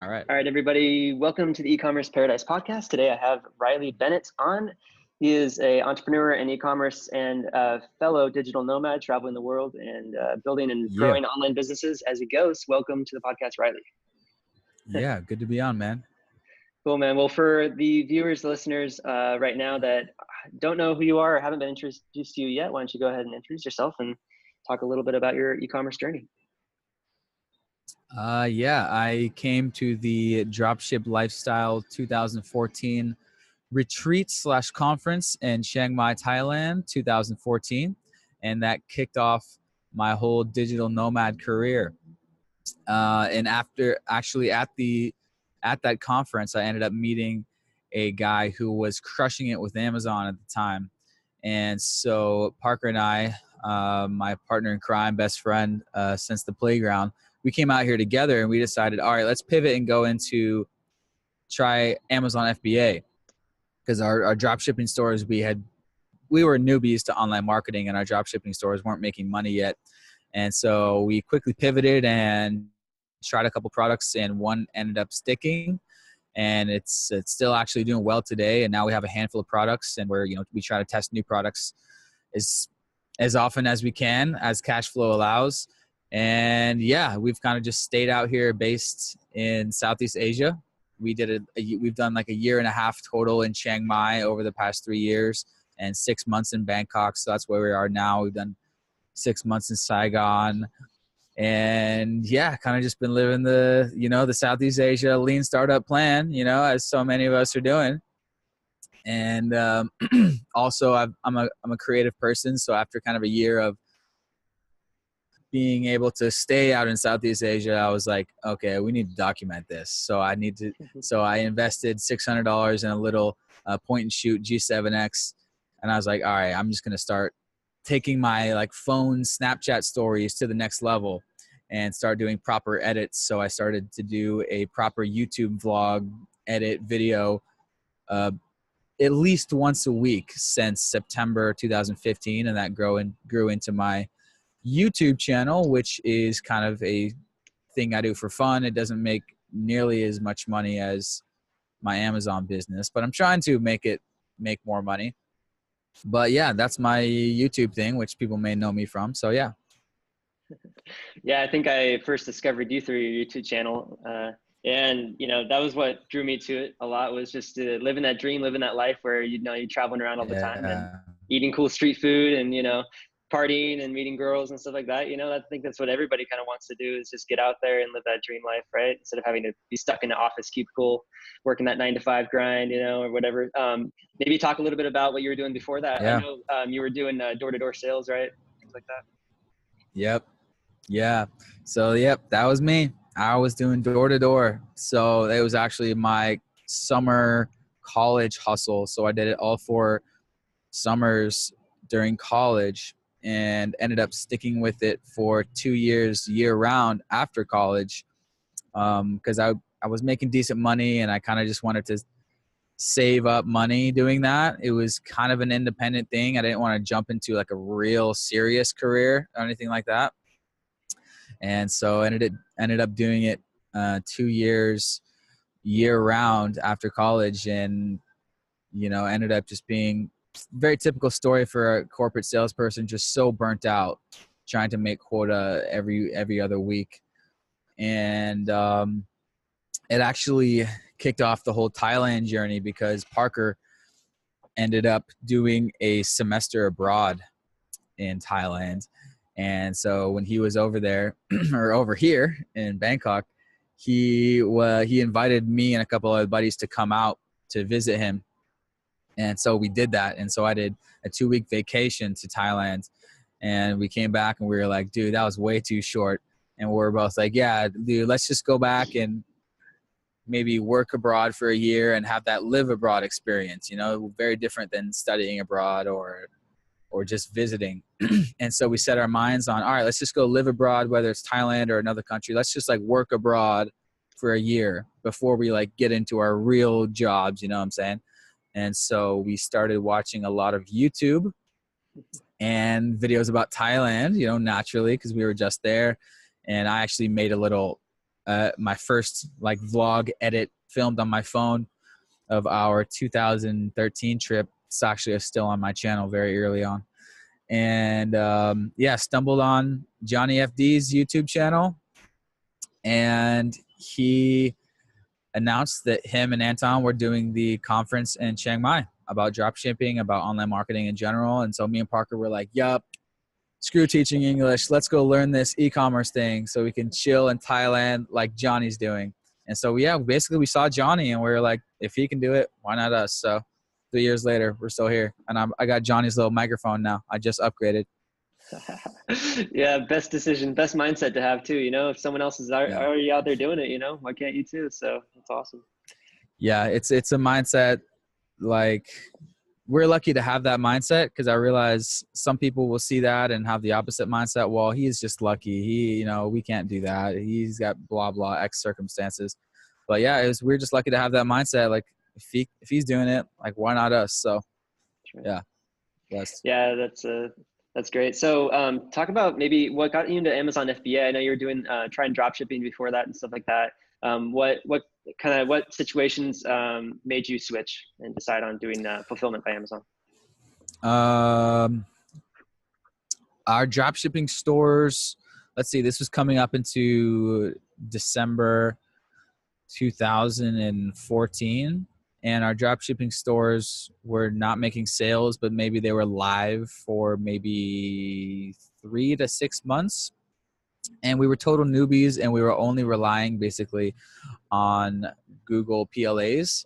All right. All right, everybody. Welcome to the E-commerce Paradise podcast. Today I have Riley Bennett on. He is an entrepreneur in e-commerce and a fellow digital nomad traveling the world and building and growing online businesses as he goes. Welcome to the podcast, Riley. Yeah, good to be on, man. Cool, man. Well, for the viewers, listeners right now that don't know who you are or haven't been introduced to you yet, why don't you go ahead and introduce yourself and talk a little bit about your e-commerce journey? Yeah, I came to the Dropship Lifestyle 2014 retreat/conference in Chiang Mai, Thailand, 2014. And that kicked off my whole digital nomad career. And after actually at that conference, I ended up meeting a guy who was crushing it with Amazon at the time. And so Parker and I, my partner in crime, best friend since the playground, we came out here together and we decided, all right, let's pivot and go into try Amazon FBA, because our drop shipping stores, we were newbies to online marketing and our drop shipping stores weren't making money yet. And so we quickly pivoted and tried a couple products, and one ended up sticking, and it's still actually doing well today. And now we have a handful of products, and we try to test new products as often as we can, as cash flow allows. And yeah, we've kind of just stayed out here based in Southeast Asia. We've done like a year and a half total in Chiang Mai over the past 3 years and 6 months in Bangkok. So that's where we are now. We've done 6 months in Saigon, and yeah, kind of just been living the Southeast Asia lean startup plan, as so many of us are doing. And also I'm a creative person. So after kind of a year of being able to stay out in Southeast Asia, I was like, okay, we need to document this. So I invested $600 in a little point and shoot G7X. And I was like, all right, I'm just going to start taking my phone Snapchat stories to the next level and start doing proper edits. So I started to do a proper YouTube vlog edit video at least once a week since September 2015. And that grew into my YouTube channel, which is kind of a thing I do for fun. It doesn't make nearly as much money as my Amazon business, but I'm trying to make more money. But yeah, that's my YouTube thing, which people may know me from. So yeah. Yeah, I think I first discovered you through your YouTube channel. And that was what drew me to it a lot, was just living that dream, living that life where, you're traveling around all the time and eating cool street food and, partying and meeting girls and stuff like that. I think that's what everybody kind of wants to do, is just get out there and live that dream life, right? Instead of having to be stuck in the office cubicle, working that 9-to-5 grind, or whatever. Maybe talk a little bit about what you were doing before that. Yeah. I know you were doing door-to-door sales, right? Things like that. Yep. Yeah. So, that was me. I was doing door-to-door. So it was actually my summer college hustle. So I did it all 4 summers during college and ended up sticking with it for 2 years year-round after college, because I was making decent money and I kind of just wanted to save up money doing that. It was kind of an independent thing. I didn't want to jump into like a real serious career or anything like that. And so ended up doing it 2 years year-round after college, and ended up just being very typical story for a corporate salesperson, just so burnt out trying to make quota every other week. And it actually kicked off the whole Thailand journey because Parker ended up doing a semester abroad in Thailand. And so when he was over there or over here in Bangkok, he invited me and a couple of buddies to come out to visit him. And so we did that. And so I did a 2-week vacation to Thailand, and we came back and we were like, dude, that was way too short. And we're both like, yeah, dude, let's just go back and maybe work abroad for a year and have that live abroad experience, very different than studying abroad or just visiting. And so we set our minds on, all right, let's just go live abroad, whether it's Thailand or another country. Let's just work abroad for a year before we get into our real jobs, you know what I'm saying? And so we started watching a lot of YouTube and videos about Thailand, naturally, because we were just there. And I actually made a little my first like vlog edit filmed on my phone of our 2013 trip. It's actually still on my channel very early on. And yeah, stumbled on Johnny FD's YouTube channel, and he announced that him and Anton were doing the conference in Chiang Mai about dropshipping, about online marketing in general. And so me and Parker were like, yup, screw teaching English. Let's go learn this e-commerce thing so we can chill in Thailand like Johnny's doing. And so, yeah, basically we saw Johnny and we were like, if he can do it, why not us? So 3 years later, we're still here. And I got Johnny's little microphone now. I just upgraded. Yeah, best decision, best mindset to have too. You know, if someone else is Yeah. already out there doing it, you know, why can't you too? So that's awesome. Yeah, it's a mindset. Like, we're lucky to have that mindset, because I realize some people will see that and have the opposite mindset. Well, he's just lucky. We can't do that. He's got blah, blah, X circumstances. But yeah, we're just lucky to have that mindset. Like, if he's doing it, like, why not us? So Right. yeah, blessed. Yeah, that's great. So talk about maybe what got you into Amazon FBA. I know you were doing trying drop shipping before that and stuff like that. What situations made you switch and decide on doing fulfillment by Amazon? Our drop shipping stores, let's see, this was coming up into December 2014, and our drop shipping stores were not making sales, but maybe they were live for maybe 3 to 6 months. And we were total newbies, and we were only relying basically on Google PLAs.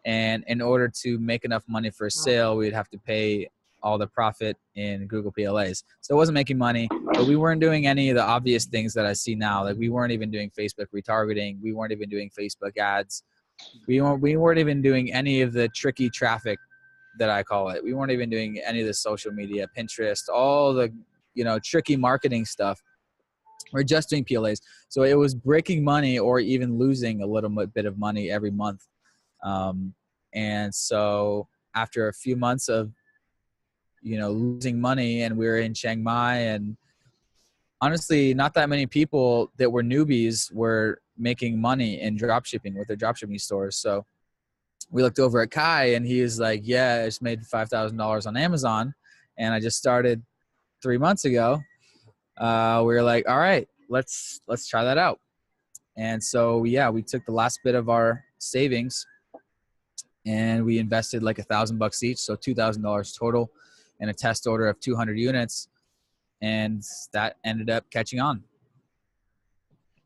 And in order to make enough money for a sale, we'd have to pay all the profit in Google PLAs. So it wasn't making money, but we weren't doing any of the obvious things that I see now. Like, we weren't even doing Facebook retargeting. We weren't even doing Facebook ads. We weren't even doing any of the tricky traffic that I call it. We weren't even doing any of the social media, Pinterest, all the, tricky marketing stuff. We're just doing PLAs. So it was breaking money or even losing a little bit of money every month. And so after a few months of, losing money, and we were in Chiang Mai, and honestly, not that many people that were newbies were making money in dropshipping with their dropshipping stores. So we looked over at Kai, and he was like, yeah, I just made $5,000 on Amazon, and I just started 3 months ago. We were like, all right, let's try that out. And so, yeah, we took the last bit of our savings and we invested like $1,000 each. So $2,000 total in a test order of 200 units. And that ended up catching on.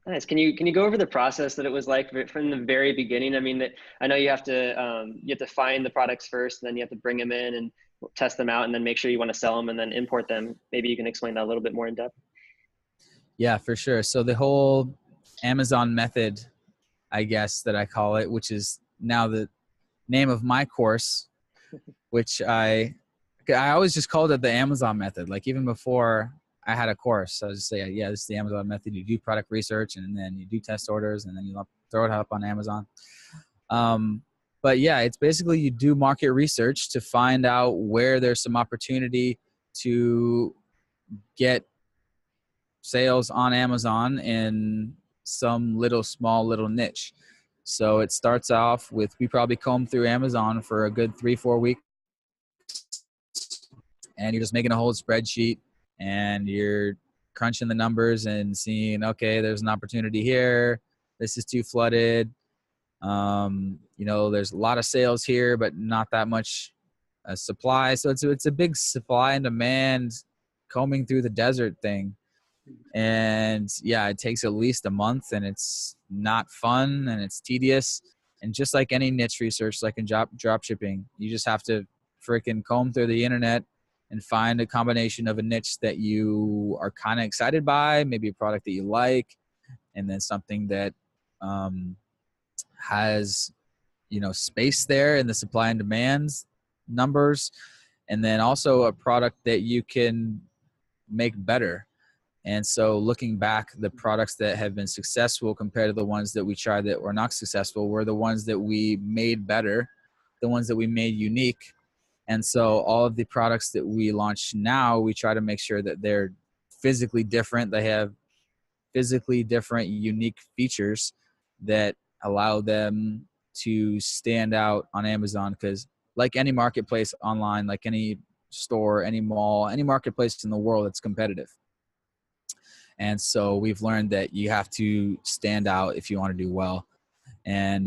Nice. Can you go over the process that it was like from the very beginning? I mean, I know you have to find the products first, and then you have to bring them in and test them out, and then make sure you want to sell them, and then import them. Maybe you can explain that a little bit more in depth. Yeah, for sure. So the whole Amazon method, I guess that I call it, which is now the name of my course, which I always just called it the Amazon method. Like, even before I had a course, I was just say, yeah, this is the Amazon method. You do product research, and then you do test orders, and then you throw it up on Amazon. But yeah, it's basically you do market research to find out where there's some opportunity to get sales on Amazon in some small little niche. So it starts off with, we probably comb through Amazon for a good 3-4 weeks, and you're just making a whole spreadsheet, and you're crunching the numbers and seeing, okay, there's an opportunity here. This is too flooded. There's a lot of sales here, but not that much supply. So it's a big supply and demand combing through the desert thing. And yeah, it takes at least a month, and it's not fun, and it's tedious. And just like any niche research, like in drop shipping, you just have to freaking comb through the internet and find a combination of a niche that you are kind of excited by, maybe a product that you like, and then something that has, space there in the supply and demands numbers, and then also a product that you can make better. And so looking back, the products that have been successful compared to the ones that we tried that were not successful were the ones that we made better, the ones that we made unique. And so all of the products that we launch now, we try to make sure that they're physically different. They have physically different, unique features that allow them to stand out on Amazon. Because like any marketplace online, like any store, any mall, any marketplace in the world, it's competitive. And so we've learned that you have to stand out if you want to do well. And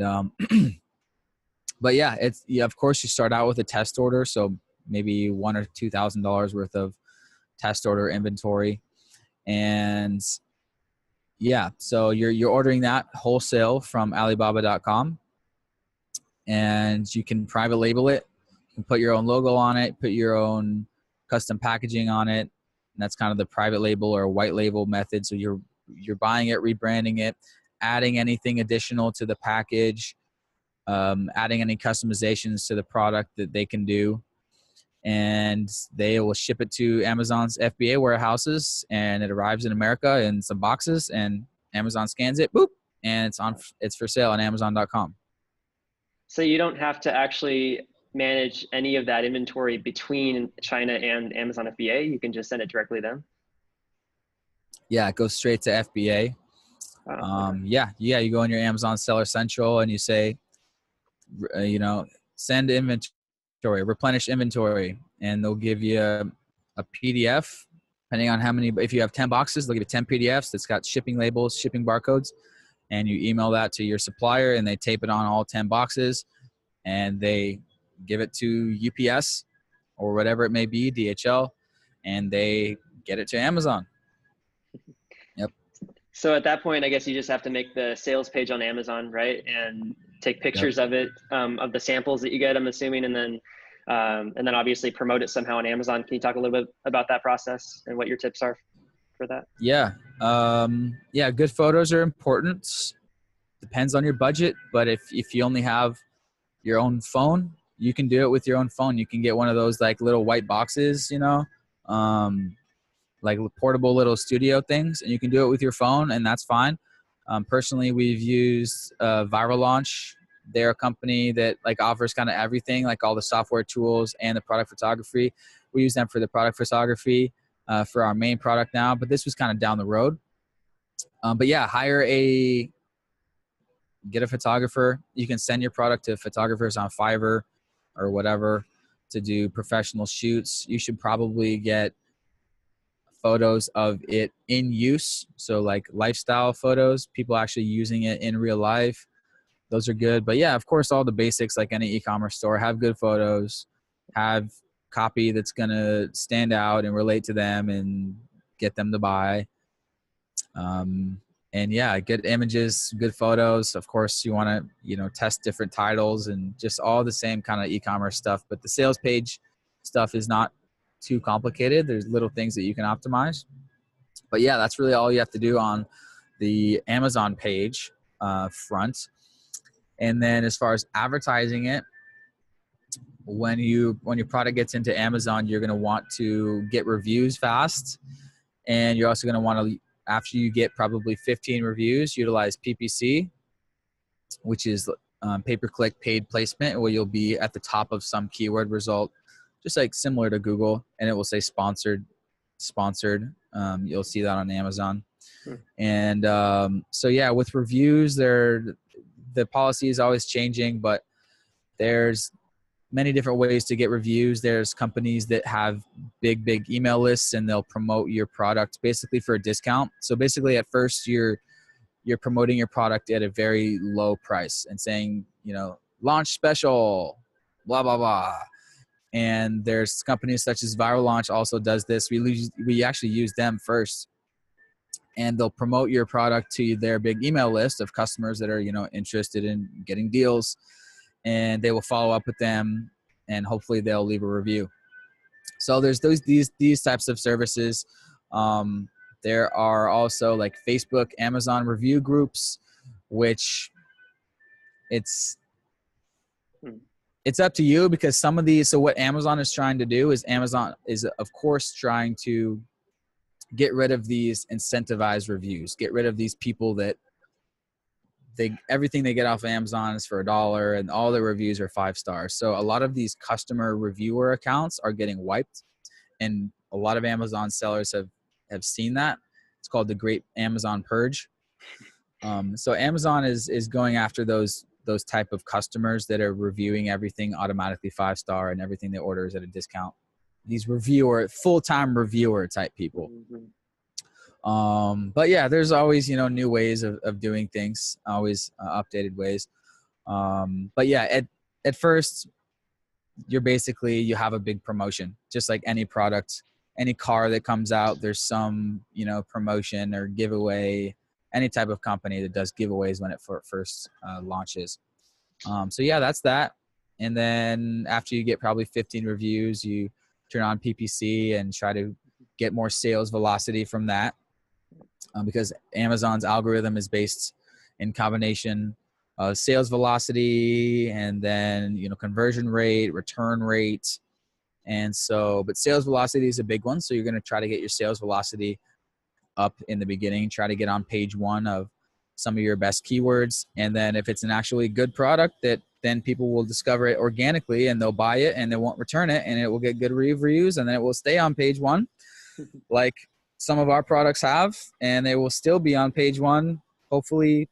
but yeah, of course you start out with a test order, so maybe $1,000 or $2,000 worth of test order inventory. And yeah, so you're ordering that wholesale from Alibaba.com, and you can private label it. You can put your own logo on it, put your own custom packaging on it. And that's kind of the private label or white label method. So you're buying it, rebranding it, adding anything additional to the package, adding any customizations to the product that they can do. And they will ship it to Amazon's FBA warehouses, and it arrives in America in some boxes, and Amazon scans it, boop, and it's for sale on Amazon.com. So you don't have to actually manage any of that inventory between China and Amazon FBA. You can just send it directly to them. Yeah, it goes straight to FBA. Okay. Yeah. You go in your Amazon Seller Central and you say, send inventory, replenish inventory, and they'll give you a PDF. Depending on how many, if you have 10 boxes, they'll give you 10 PDFs that's got shipping labels, shipping barcodes, and you email that to your supplier, and they tape it on all 10 boxes, and they give it to UPS or whatever it may be, DHL, and they get it to Amazon. Yep. So at that point, I guess you just have to make the sales page on Amazon, right? And take pictures of it, of the samples that you get, I'm assuming, and then obviously promote it somehow on Amazon. Can you talk a little bit about that process and what your tips are for that? Yeah. Good photos are important. Depends on your budget, but if you only have your own phone, you can do it with your own phone. You can get one of those like little white boxes, like portable little studio things, and you can do it with your phone, and that's fine. Personally, we've used Viral Launch. They're a company that like offers kind of everything, like all the software tools and the product photography. We use them for the product photography for our main product now, but this was kind of down the road. But yeah, get a photographer. You can send your product to photographers on Fiverr or whatever to do professional shoots. You should probably get photos of it in use. So like lifestyle photos, people actually using it in real life. Those are good. But yeah, of course, all the basics like any e-commerce store, have good photos, have copy that's going to stand out and relate to them and get them to buy. And yeah, good images, good photos. Of course, you want to, test different titles and just all the same kind of e-commerce stuff. But the sales page stuff is not too complicated. There's little things that you can optimize. But yeah, that's really all you have to do on the Amazon page front. And then as far as advertising it, when your product gets into Amazon, you're going to want to get reviews fast. And you're also going to want to, after you get probably 15 reviews, utilize PPC, which is pay-per-click paid placement, where you'll be at the top of some keyword result, just like similar to Google, and it will say sponsored. You'll see that on Amazon. And so yeah, with reviews, the policy is always changing, but there's many different ways to get reviews. There's companies that have big email lists, and they'll promote your product basically for a discount. So basically at first you're promoting your product at a very low price and saying, launch special, blah, blah, blah. And there's companies such as Viral Launch also does this. We actually use them first, and they'll promote your product to their big email list of customers that are, interested in getting deals, and they will follow up with them, and hopefully they'll leave a review. So there's these types of services. There are also like Facebook, Amazon review groups, which it's up to you, because some of these, so what Amazon is trying to do is Amazon is of course trying to get rid of these incentivized reviews, get rid of these people that everything they get off of Amazon is for $1 and all the reviews are 5 stars. So a lot of these customer reviewer accounts are getting wiped, and a lot of Amazon sellers have seen that. It's called the Great Amazon Purge. So Amazon is going after those type of customers that are reviewing everything automatically 5-star and everything they order is at a discount. These full-time reviewer type people. But yeah, there's always, new ways of doing things, always updated ways. But yeah, at first you have a big promotion, just like any product, any car that comes out, there's some, promotion or giveaway, any type of company that does giveaways when it first launches. So yeah, that's that. And then after you get probably 15 reviews, you turn on PPC and try to get more sales velocity from that. Because Amazon's algorithm is based in combination of sales velocity and then, conversion rate, return rate. And so, but sales velocity is a big one. So you're going to try to get your sales velocity up in the beginning, try to get on page 1 of some of your best keywords. And then if it's an actually good product, that then people will discover it organically and they'll buy it and they won't return it and it will get good reviews and then it will stay on page 1. Like some of our products have, and they will still be on page 1, hopefully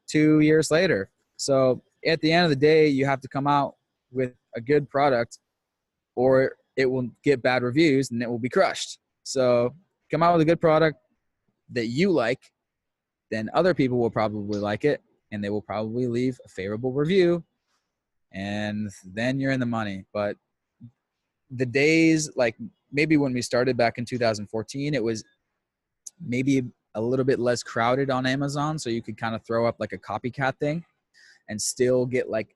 2 years later. So at the end of the day, you have to come out with a good product or it will get bad reviews and it will be crushed. So come out with a good product that you like, then other people will probably like it and they will probably leave a favorable review and then you're in the money. But the days, like maybe when we started back in 2014, it was maybe a little bit less crowded on Amazon. So you could kind of throw up like a copycat thing and still get like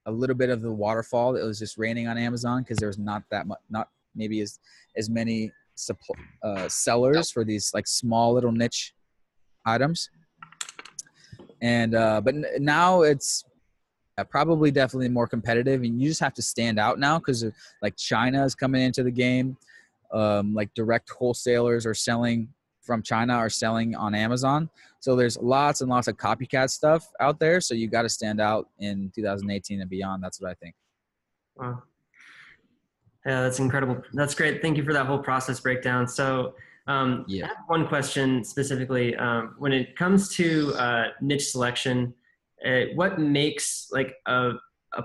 a little bit of the waterfall that was just raining on Amazon because there was not that much, not maybe as many sellers for these like small little niche items. And but now it's probably definitely more competitive, and you just have to stand out now because like China is coming into the game. Like direct wholesalers are selling from China are selling on Amazon. So there's lots and lots of copycat stuff out there. So you got to stand out in 2018 and beyond. That's what I think. Wow. Yeah, that's incredible. That's great. Thank you for that whole process breakdown. So I have one question specifically. When it comes to niche selection, what makes like a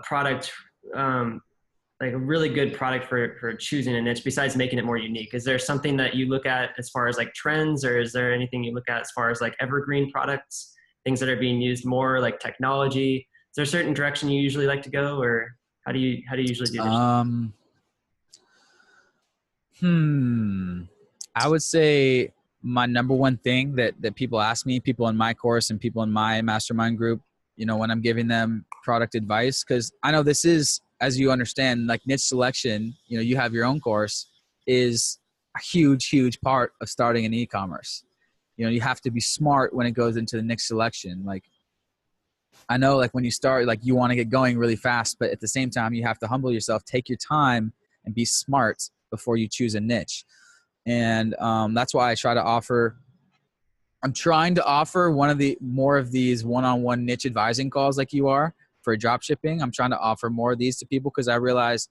product like a really good product for choosing a niche besides making it more unique? Is there something that you look at as far as like trends, or is there anything you look at as far as like evergreen products, things that are being used more, like technology? Is there a certain direction you usually like to go, or how do you usually do this? I would say my number one thing that people ask me, people in my course and people in my mastermind group, when I'm giving them product advice, because I know this is, as you understand, like niche selection, you have your own course, is a huge, huge part of starting an e-commerce. You have to be smart when it goes into the niche selection. Like, I know like when you start, like you want to get going really fast, but at the same time, you have to humble yourself, take your time and be smart before you choose a niche. And that's why I'm trying to offer more of these one-on-one niche advising calls like you are for dropshipping. I'm trying to offer more of these to people because I realize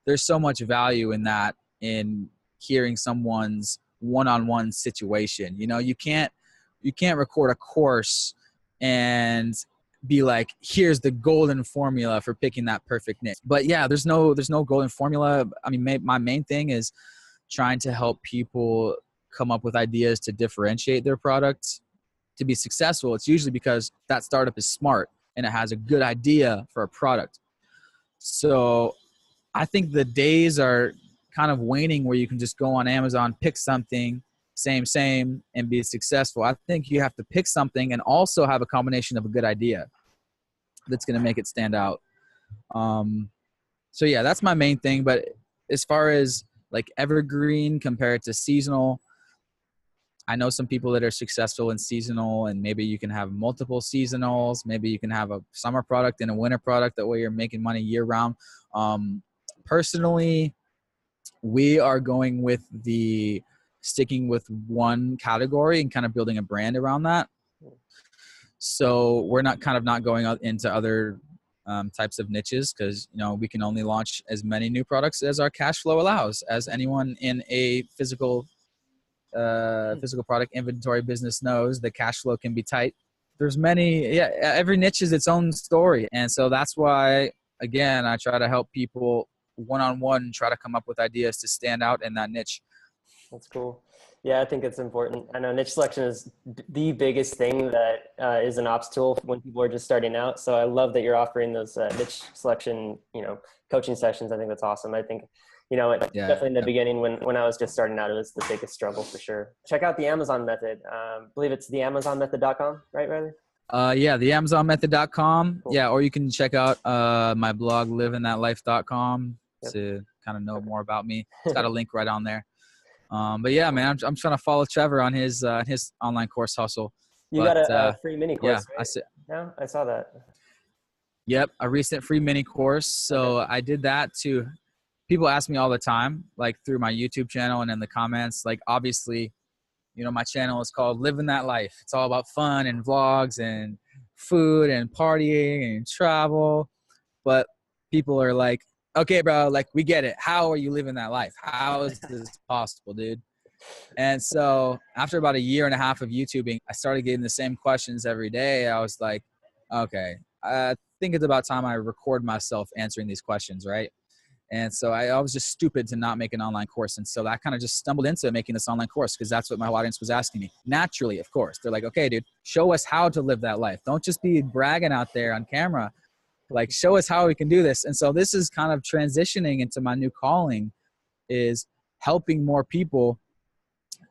there's so much value in that, in hearing someone's one-on-one situation. You can't record a course and be like, here's the golden formula for picking that perfect niche. But yeah, there's no golden formula. I mean, my main thing is trying to help people come up with ideas to differentiate their products to be successful. It's usually because that startup is smart and it has a good idea for a product. So I think the days are kind of waning where you can just go on Amazon, pick something, same, and be successful. I think you have to pick something and also have a combination of a good idea that's going to make it stand out. So yeah, that's my main thing. But as far as like evergreen compared to seasonal, I know some people that are successful in seasonal, and maybe you can have multiple seasonals. Maybe you can have a summer product and a winter product. That way you're making money year round. Personally, we are going with sticking with one category and kind of building a brand around that. So we're not going out into other types of niches because, we can only launch as many new products as our cash flow allows, as anyone in a physical physical product inventory business knows, the cash flow can be tight. There's many, every niche is its own story. And so that's why, again, I try to help people one-on-one, try to come up with ideas to stand out in that niche. That's cool. Yeah, I think it's important. I know niche selection is the biggest thing that is an obstacle when people are just starting out. So I love that you're offering those niche selection, coaching sessions. I think that's awesome. I think, definitely in the beginning when I was just starting out, it was the biggest struggle for sure. Check out the Amazon method. I believe it's theamazonmethod.com, right, Riley? Yeah, theamazonmethod.com. Cool. Yeah, or you can check out my blog, LivinThatLife.com, to kind of know more about me. It's got a link right on there. But yeah, man, I'm trying to follow Trevor on his online course hustle. You got a free mini course, right? I saw that. Yep, a recent free mini course. So I did that to people ask me all the time, like through my YouTube channel and in the comments. Like, obviously, my channel is called Living That Life. It's all about fun and vlogs and food and partying and travel. But people are like, okay, bro, like, we get it. How are you living that life? How is this possible, dude? And so after about a year and a half of YouTubing, I started getting the same questions every day. I was like, okay, I think it's about time I record myself answering these questions, right? And so I was just stupid to not make an online course. And so I kind of just stumbled into making this online course because that's what my audience was asking me. Naturally, of course. They're like, okay, dude, show us how to live that life. Don't just be bragging out there on camera. Like, show us how we can do this. And so this is kind of transitioning into my new calling, is helping more people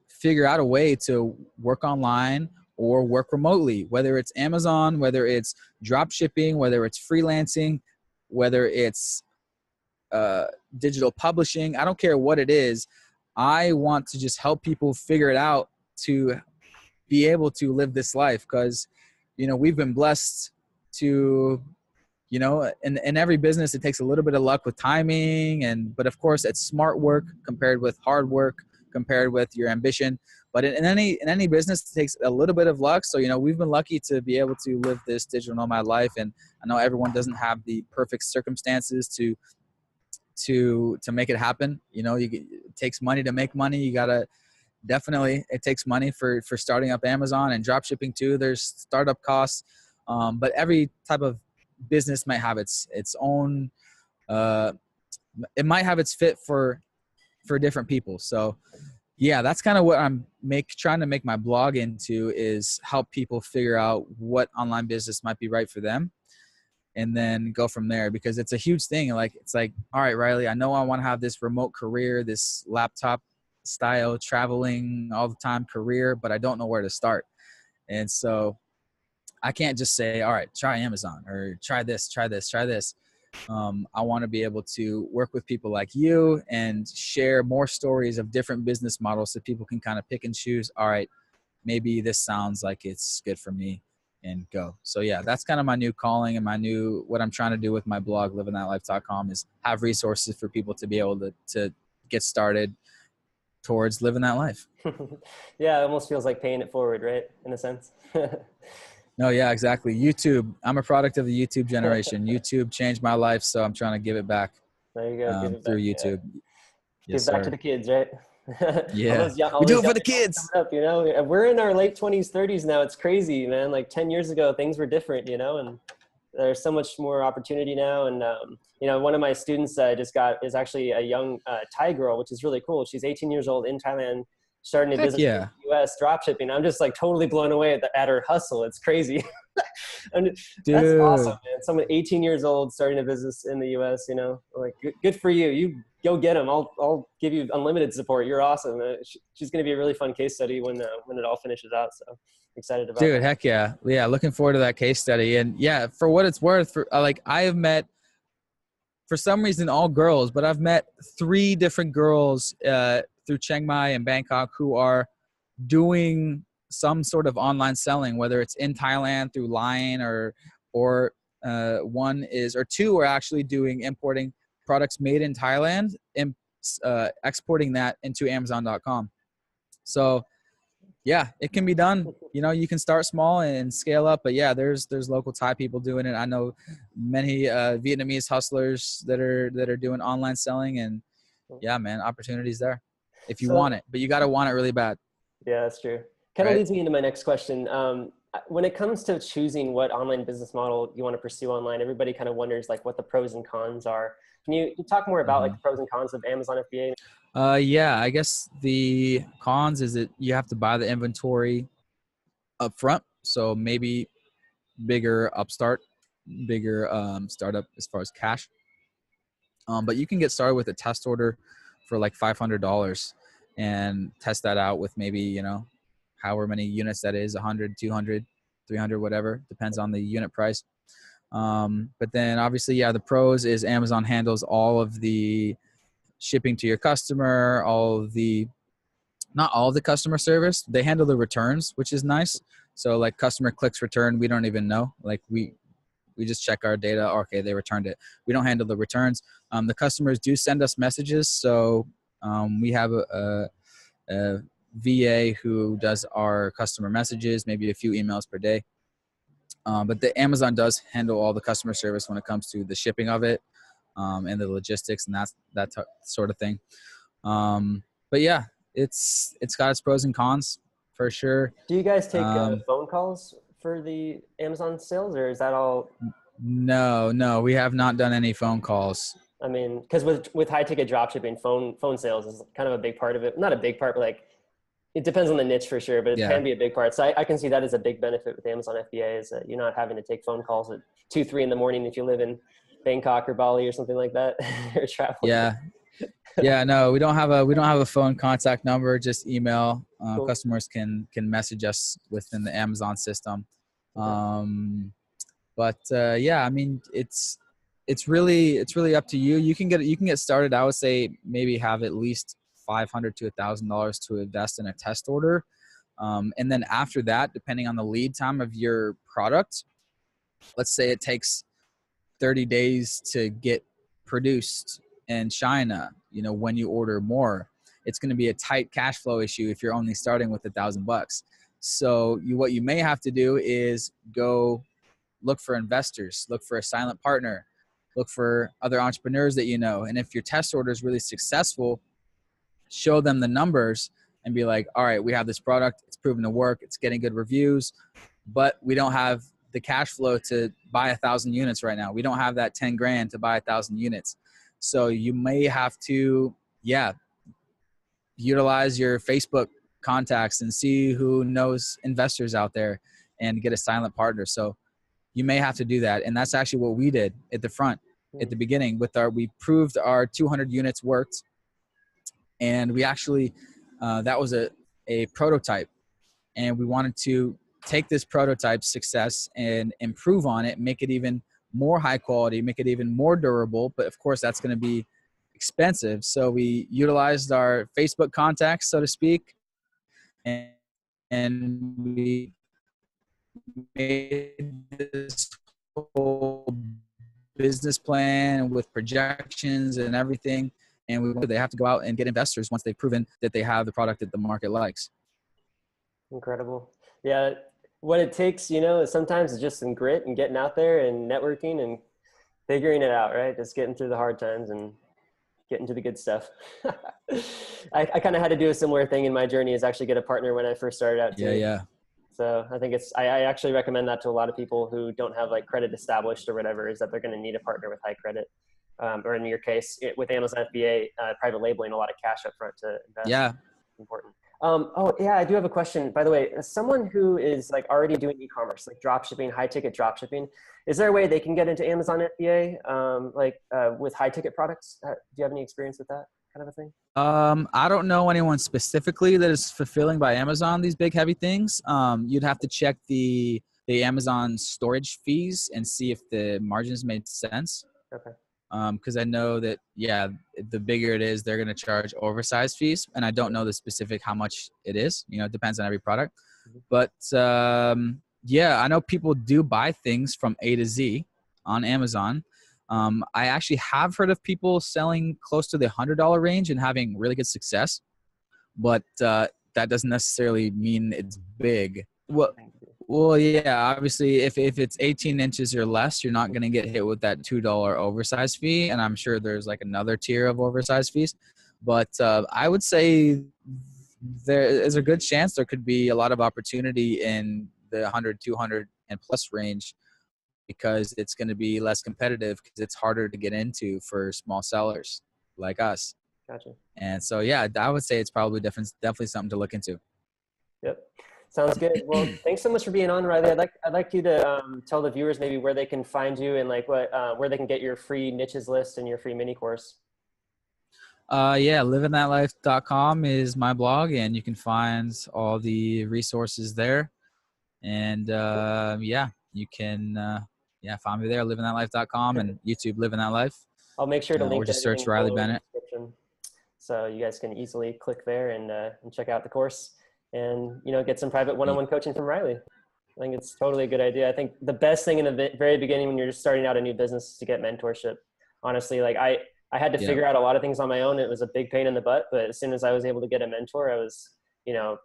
figure out a way to work online or work remotely, whether it's Amazon, whether it's drop shipping, whether it's freelancing, whether it's digital publishing. I don't care what it is. I want to just help people figure it out to be able to live this life. Because, we've been blessed to, in every business, it takes a little bit of luck with timing, but of course it's smart work compared with hard work, compared with your ambition. But in any business, it takes a little bit of luck. So, we've been lucky to be able to live this digital nomad life. And I know everyone doesn't have the perfect circumstances to make it happen. It takes money to make money. You gotta definitely, it takes money for starting up Amazon and drop shipping too. There's startup costs, but every type of business might have its own. It might have its fit for different people. So yeah, that's kind of what I'm trying to make my blog into, is help people figure out what online business might be right for them, and then go from there. Because it's a huge thing. Like, it's like, all right, Riley, I know I want to have this remote career, this laptop style, traveling all the time career, but I don't know where to start. And so I can't just say, all right, try Amazon or try this. I want to be able to work with people like you and share more stories of different business models so people can kind of pick and choose. All right, maybe this sounds like it's good for me, and go. So yeah, that's kind of my new calling, and what I'm trying to do with my blog, LivinThatLife.com, is have resources for people to be able to get started towards living that life. Yeah, it almost feels like paying it forward, right? In a sense. No, yeah, exactly. YouTube. I'm a product of the YouTube generation. YouTube changed my life, so I'm trying to give it back. There you go. Through YouTube. Yeah. Yes, give back to the kids, right? Yeah. We do it for the kids. Up, we're in our late 20s, 30s now. It's crazy, man. Like 10 years ago, things were different, and there's so much more opportunity now. And, one of my students is actually a young Thai girl, which is really cool. She's 18 years old in Thailand, starting a business in the US, drop shipping. I'm just like totally blown away at her hustle. It's crazy. That's awesome, man. Someone 18 years old starting a business in the US, like good for you. You go get them. I'll give you unlimited support. You're awesome. She's going to be a really fun case study when it all finishes out. So excited about that. Heck yeah. Yeah. Looking forward to that case study. And yeah, for what it's worth, I have met, for some reason, all girls, but I've met 3 different girls through Chiang Mai and Bangkok who are doing some sort of online selling, whether it's in Thailand through Line or 2 are actually importing products made in Thailand and exporting that into Amazon.com. So yeah, it can be done. You can start small and scale up, but yeah, there's local Thai people doing it. I know many Vietnamese hustlers that are doing online selling, and yeah, man, opportunities there if you want it, but you got to want it really bad. Yeah, that's true. Kind of right? leads me into my next question. When it comes to choosing what online business model you want to pursue online, everybody kind of wonders like what the pros and cons are. Can you talk more about like the pros and cons of Amazon FBA? Yeah, I guess the cons is that you have to buy the inventory up front. So maybe bigger bigger startup as far as cash. But you can get started with a test order for like $500 and test that out with maybe, you know, however many units that is, 100, 200, 300, whatever, depends on the unit price. But then obviously, yeah, the pros is Amazon handles all of the shipping to your customer, not all of the customer service. They handle the returns, which is nice. So like customer clicks return, we don't even know. Like we just check our data. Okay, they returned it. We don't handle the returns. The customers do send us messages. So we have a VA who does our customer messages, maybe a few emails per day. But the Amazon does handle all the customer service when it comes to the shipping of it and the logistics and that sort of thing. But yeah, it's got its pros and cons for sure. Do you guys take phone calls for the Amazon sales, or is that all? No, we have not done any phone calls. I mean, because with high ticket dropshipping, phone sales is kind of a big part of it. Not a big part, but like it depends on the niche for sure, but it can be a big part. So I can see that as a big benefit with Amazon FBA is that you're not having to take phone calls at 2, 3 in the morning if you live in Bangkok or Bali or something like that. Or traveling. Yeah, no, we don't have a phone contact number, just email. Cool. Customers can message us within the Amazon system. But yeah, I mean, it's really up to you. You can get started. I would say maybe have at least $500 to $1,000 to invest in a test order. And then after that, depending on the lead time of your product, let's say it takes 30 days to get produced in China, you know, when you order more, it's going to be a tight cash flow issue if you're only starting with $1,000. So what you may have to do is go look for investors, look for a silent partner, look for other entrepreneurs that you know. And if your test order is really successful, show them the numbers and be like, all right, we have this product, it's proven to work, it's getting good reviews, but we don't have the cash flow to buy 1,000 units right now. We don't have that 10 grand to buy 1,000 units. So you may have to, utilize your Facebook contacts and see who knows investors out there and get a silent partner. So you may have to do that. And that's actually what we did at the front, at the beginning we proved our 200 units worked. And we actually, that was a prototype, and we wanted to take this prototype success and improve on it, make it even more high quality, make it even more durable. But of course that's going to be expensive. So we utilized our Facebook contacts, so to speak, and we made this whole business plan with projections and everything. And they have to go out and get investors once they've proven that they have the product that the market likes. Incredible. Yeah. What it takes, you know, sometimes it's just some grit and getting out there and networking and figuring it out, right? Just getting through the hard times and getting to the good stuff. I kind of had to do a similar thing in my journey, is actually get a partner when I first started out too. Yeah. So I think I actually recommend that to a lot of people who don't have like credit established or whatever, is that they're going to need a partner with high credit. Or in your case, with Amazon FBA, private labeling, a lot of cash up front to invest. Yeah. Important. Oh yeah, I do have a question, by the way. As someone who is like already doing e-commerce, like drop shipping, high ticket drop shipping, is there a way they can get into Amazon FBA, with high ticket products? Do you have any experience with that kind of a thing? I don't know anyone specifically that is fulfilling by Amazon these big heavy things. You'd have to check the Amazon storage fees and see if the margins made sense. Okay. Because I know that, the bigger it is, they're going to charge oversized fees. And I don't know the specific how much it is. You know, it depends on every product. Mm-hmm. But I know people do buy things from A to Z on Amazon. I actually have heard of people selling close to the $100 range and having really good success. But that doesn't necessarily mean it's big. Well, yeah, obviously, if it's 18 inches or less, you're not going to get hit with that $2 oversized fee. And I'm sure there's like another tier of oversized fees. But I would say there is a good chance there could be a lot of opportunity in the 100, 200 and plus range, because it's going to be less competitive, because it's harder to get into for small sellers like us. Gotcha. And so, yeah, I would say it's probably definitely something to look into. Yep. Sounds good. Well, thanks so much for being on, Riley. I'd like you to tell the viewers maybe where they can find you and like where they can get your free niches list and your free mini course. Yeah, LivinThatLife.com is my blog, and you can find all the resources there. And yeah, you can find me there, LivinThatLife.com, and YouTube Living That Life. I'll make sure to link or just search everything Riley below in the Bennett. description, so you guys can easily click there and check out the course, and get some private one-on-one coaching from Riley. I think it's totally a good idea. I think the best thing in the very beginning when you're just starting out a new business is to get mentorship. Honestly, like I had to figure out a lot of things on my own. It was a big pain in the butt, but as soon as I was able to get a mentor, I was,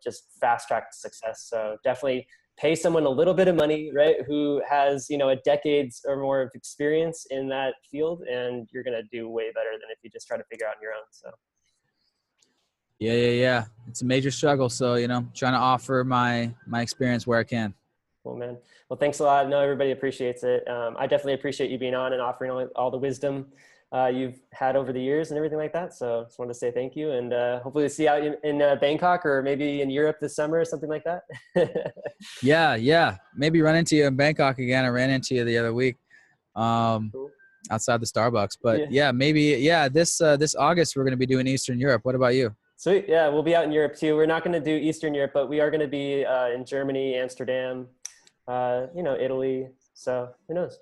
just fast track to success. So definitely pay someone a little bit of money, right? Who has, a decades or more of experience in that field, and you're going to do way better than if you just try to figure out on your own. So. Yeah. It's a major struggle. So, trying to offer my experience where I can. Cool, man. Well, thanks a lot. I know everybody appreciates it. I definitely appreciate you being on and offering all the wisdom you've had over the years and everything like that. So just wanted to say thank you, and hopefully see you out in Bangkok or maybe in Europe this summer or something like that. Yeah. Maybe run into you in Bangkok again. I ran into you the other week outside the Starbucks. But this August we're going to be doing Eastern Europe. What about you? Sweet. Yeah, we'll be out in Europe too. We're not going to do Eastern Europe, but we are going to be in Germany, Amsterdam, Italy. So who knows?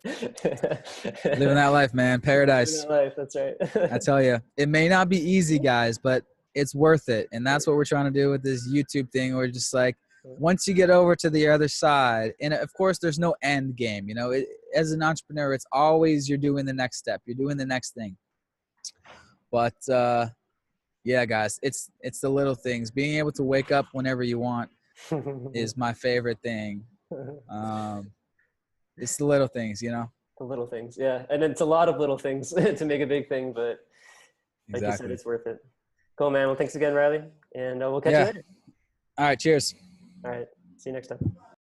Living that life, man. Paradise. Living that life. That's right. I tell you, it may not be easy, guys, but it's worth it. And that's what we're trying to do with this YouTube thing. We're just like, once you get over to the other side, and of course there's no end game, as an entrepreneur, it's always, you're doing the next step. You're doing the next thing. But, yeah, guys, it's the little things. Being able to wake up whenever you want is my favorite thing. It's the little things, The little things, yeah. And it's a lot of little things to make a big thing, but like you said, it's worth it. Cool, man. Well, thanks again, Riley. And we'll catch you later. All right, cheers. All right. See you next time.